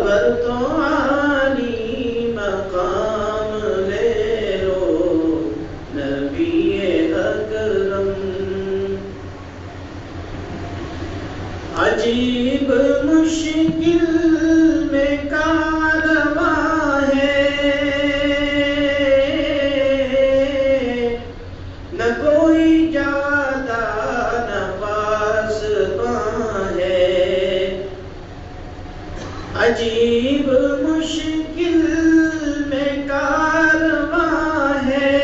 اگر تو عالی مقام لے لو نبی اکرم، عجیب مشکل میں کارواں ہے، نہ کوئی جادہ نہ پاسباں ہے، عجیب مشکل میں کارواں ہے،